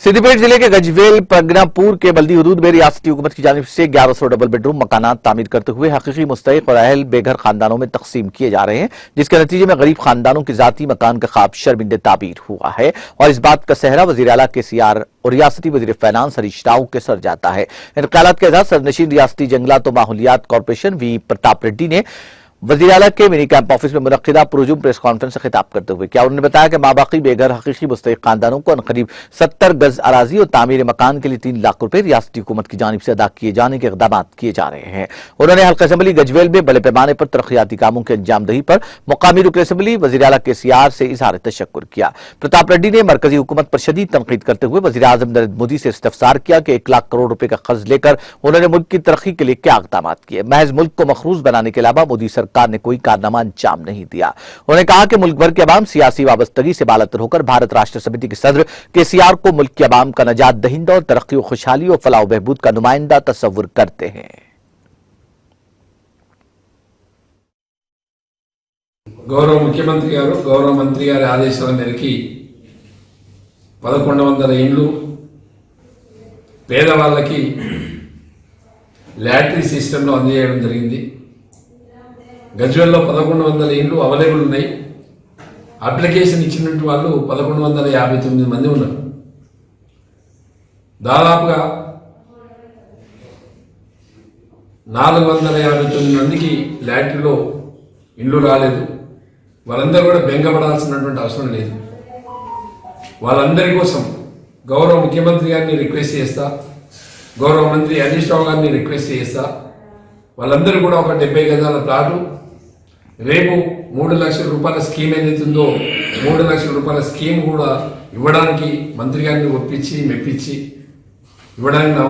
सिद्दीपेट जिले के गजवेल प्रज्ञापुर के बल्दी हदूद में रियासती हुकूमत की जानिब से 1100 डबल बेडरूम मकानात तामीर करते हुए हकीकी मुस्तहिक और अहल बेघर खानदानों में तकसीम किए जा रहे हैं, जिसके नतीजे में गरीब खानदानों के जाती मकान का ख्वाब शर्मिंदे ताबीर हुआ है और इस बात का सेहरा वज़ीर आला KCR और रियासती वज़ीर फाइनेंस हरीश राव के सर जाता है। इंतकालात के एजाज सदरनशीन रियासती जंगलात और माहौलियात कॉरपोरेशन V प्रताप रेड्डी ने वज़ीर आला के मिनी कैंप ऑफिस में मुनक्किदा पुरजुम प्रेस कॉन्फ्रेंस से खिताब करते हुए उन्होंने बताया कि माबाकी बेघर हकीकी मुस्तहिक खानदानों को करीब 70 गज अराजी और तामीर मकान के लिए 3 लाख रुपए रियासती हुकूमत की जानिब से अदा किए जाने के इक़दाम किए जा रहे हैं। उन्होंने हल्का असम्बली गजवेल में बड़े पैमाने पर तरक्याती कामों की अंजामदही पर मुकामी रुकन असम्बली वज़ीर आला KCR से इजहार तशक्कुर किया। प्रताप रेड्डी ने मरकजी हुकूमत पर शदीद तनकीद करते हुए वज़ीर आज़म नरेंद्र मोदी से इस्तफसार किया कि 1 लाख करोड़ रुपए का कर्ज लेकर उन्होंने मुल्क की तरक्की के लिए क्या इक़दाम किए। महज मुल्क को मखरूज बनाने के अलावा मोदी सरकार ने कोई कारनामा अंजाम नहीं दिया। उन्होंने कहा कि मुल्क भर के अवाम सियासी वाबस्तगी से बालातर होकर भारत राष्ट्र समिति के सदर KCR को मुल्क के अवाम का नजात दहिंदा और तरक्की और खुशहाली और फलाह बहबूद का नुमाइंदा तस्वुर करते हैं। गौरव मुख्यमंत्री गारू गौरव मंत्री गारी आदेशाల మేరకు 1100 ఇండ్లు పేదవాళ్ళకి లాటరీ సిస్టంలో అందజేయడం జరిగింది। గజ్వేల్లో 1100 ఇండ్లు అవైలబుల్ ఉన్నాయి। అప్లికేషన్ ఇచ్చినట్టు వాళ్ళు 1159 మంది ఉన్నారు। దాదాపుగా 459 మందికి లాటరీలో ఇండ్లు రాలేదు। వాళ్ళందరూ కూడా బెంగపడాల్సినటువంటి అవసరం లేదు। వాళ్ళందరి కోసం గౌరవ ముఖ్యమంత్రి గారిని రిక్వెస్ట్ చేస్తా, గౌరవ మంత్రి హరీష్ రావు గారిని రిక్వెస్ట్ చేస్తా, వాళ్ళందరూ కూడా ఒక 70 గజాల ప్లాటు రేపు 3 లక్షల రూపాయల స్కీమ్ ఏదైతుందో 3 లక్షల రూపాయల స్కీమ్ కూడా ఇవ్వడానికి మంత్రి గారిని ఒప్పించి మెప్పించి ఇవ్వడానికి